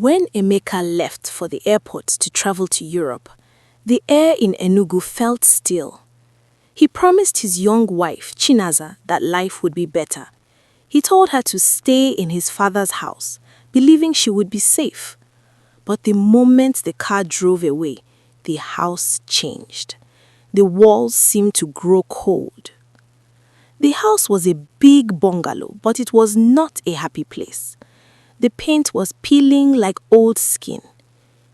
When Emeka left for the airport to travel to Europe, the air in Enugu felt still. He promised his young wife, Chinaza, that life would be better. He told her to stay in his father's house, believing she would be safe. But the moment the car drove away, the house changed. The walls seemed to grow cold. The house was a big bungalow, but it was not a happy place. The paint was peeling like old skin.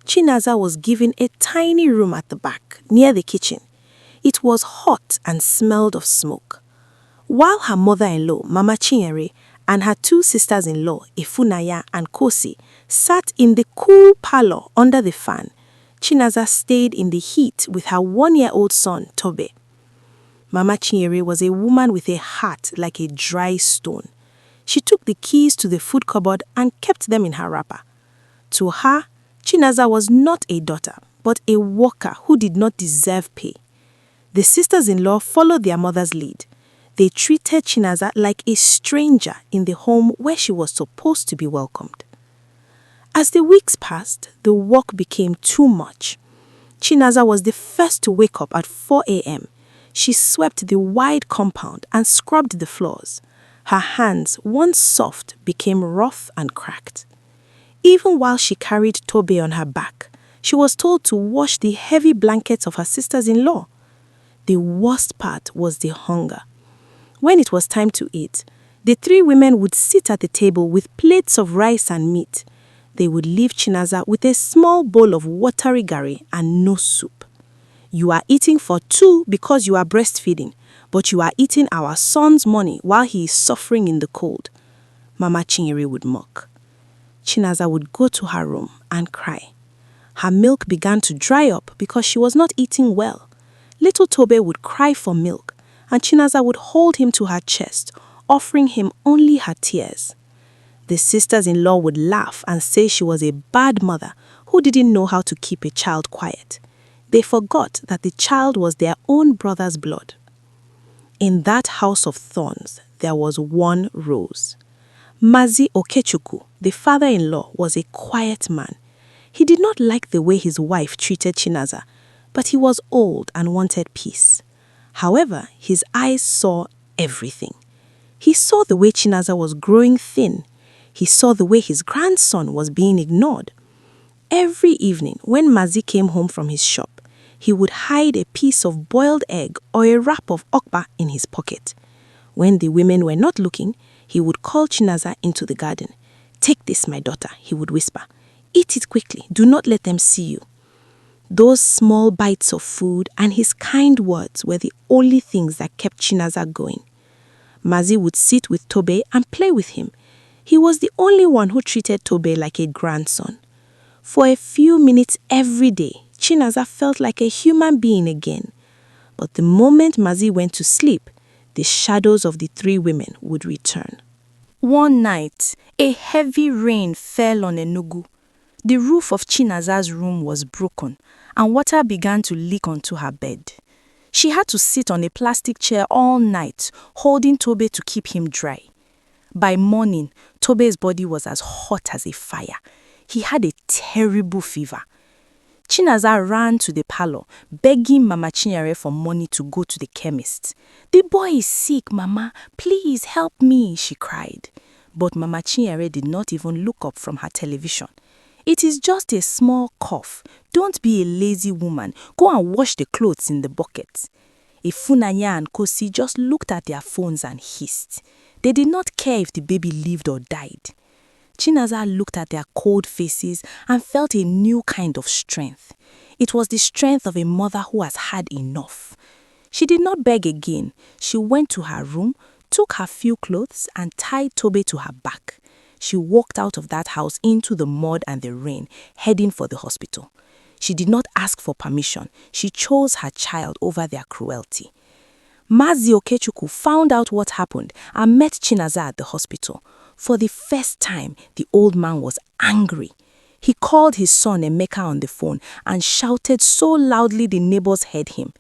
Chinaza was given a tiny room at the back, near the kitchen. It was hot and smelled of smoke. While her mother-in-law, Mama Chinyere, and her two sisters-in-law, Ifunanya and Kosi, sat in the cool parlor under the fan, Chinaza stayed in the heat with her one-year-old son, Tobe. Mama Chinyere was a woman with a heart like a dry stone. She took the keys to the food cupboard and kept them in her wrapper. To her, Chinaza was not a daughter, but a worker who did not deserve pay. The sisters-in-law followed their mother's lead. They treated Chinaza like a stranger in the home where she was supposed to be welcomed. As the weeks passed, the work became too much. Chinaza was the first to wake up at 4 a.m. She swept the wide compound and scrubbed the floors. Her hands, once soft, became rough and cracked. Even while she carried Tobe on her back, she was told to wash the heavy blankets of her sisters-in-law. The worst part was the hunger. When it was time to eat, the three women would sit at the table with plates of rice and meat. They would leave Chinaza with a small bowl of watery gari and no soup. "You are eating for two because you are breastfeeding, but you are eating our son's money while he is suffering in the cold," Mama Chinyere would mock. Chinaza would go to her room and cry. Her milk began to dry up because she was not eating well. Little Tobe would cry for milk, and Chinaza would hold him to her chest, offering him only her tears. The sisters-in-law would laugh and say she was a bad mother who didn't know how to keep a child quiet. They forgot that the child was their own brother's blood. In that house of thorns, there was one rose. Mazi Okechukwu, the father-in-law, was a quiet man. He did not like the way his wife treated Chinaza, but he was old and wanted peace. However, his eyes saw everything. He saw the way Chinaza was growing thin. He saw the way his grandson was being ignored. Every evening, when Mazi came home from his shop, he would hide a piece of boiled egg or a wrap of okpa in his pocket. When the women were not looking, he would call Chinaza into the garden. "Take this, my daughter," he would whisper. "Eat it quickly. Do not let them see you." Those small bites of food and his kind words were the only things that kept Chinaza going. Mazi would sit with Tobe and play with him. He was the only one who treated Tobe like a grandson. For a few minutes every day, Chinaza felt like a human being again. But the moment Mazi went to sleep, the shadows of the three women would return. One night, a heavy rain fell on Enugu. The roof of Chinaza's room was broken, and water began to leak onto her bed. She had to sit on a plastic chair all night, holding Tobe to keep him dry. By morning, Tobe's body was as hot as a fire. He had a terrible fever. Chinaza ran to the parlor, begging Mama Chinyere for money to go to the chemist. "The boy is sick, Mama. Please help me," she cried. But Mama Chinyere did not even look up from her television. "It is just a small cough. Don't be a lazy woman. Go and wash the clothes in the bucket." Ifunanya and Kosi just looked at their phones and hissed. They did not care if the baby lived or died. Chinaza looked at their cold faces and felt a new kind of strength. It was the strength of a mother who has had enough. She did not beg again. She went to her room, took her few clothes, and tied Tobe to her back. She walked out of that house into the mud and the rain, heading for the hospital. She did not ask for permission. She chose her child over their cruelty. Mazi Okechukwu found out what happened and met Chinaza at the hospital. For the first time, the old man was angry. He called his son Emeka on the phone and shouted so loudly the neighbors heard him.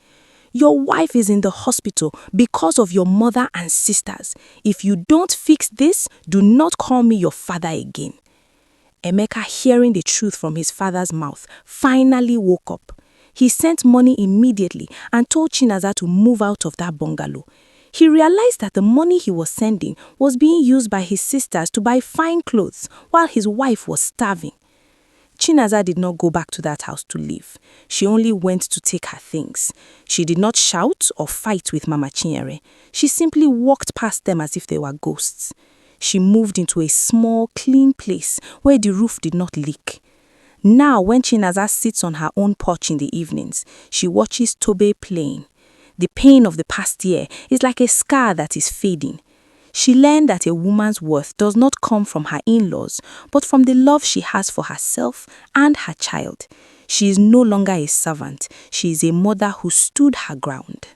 "Your wife is in the hospital because of your mother and sisters. If you don't fix this, do not call me your father again." Emeka, hearing the truth from his father's mouth, finally woke up. He sent money immediately and told Chinaza to move out of that bungalow. He realized that the money he was sending was being used by his sisters to buy fine clothes while his wife was starving. Chinaza did not go back to that house to live. She only went to take her things. She did not shout or fight with Mama Chinyere. She simply walked past them as if they were ghosts. She moved into a small, clean place where the roof did not leak. Now, when Chinaza sits on her own porch in the evenings, she watches Tobe playing. The pain of the past year is like a scar that is fading. She learned that a woman's worth does not come from her in-laws, but from the love she has for herself and her child. She is no longer a servant. She is a mother who stood her ground.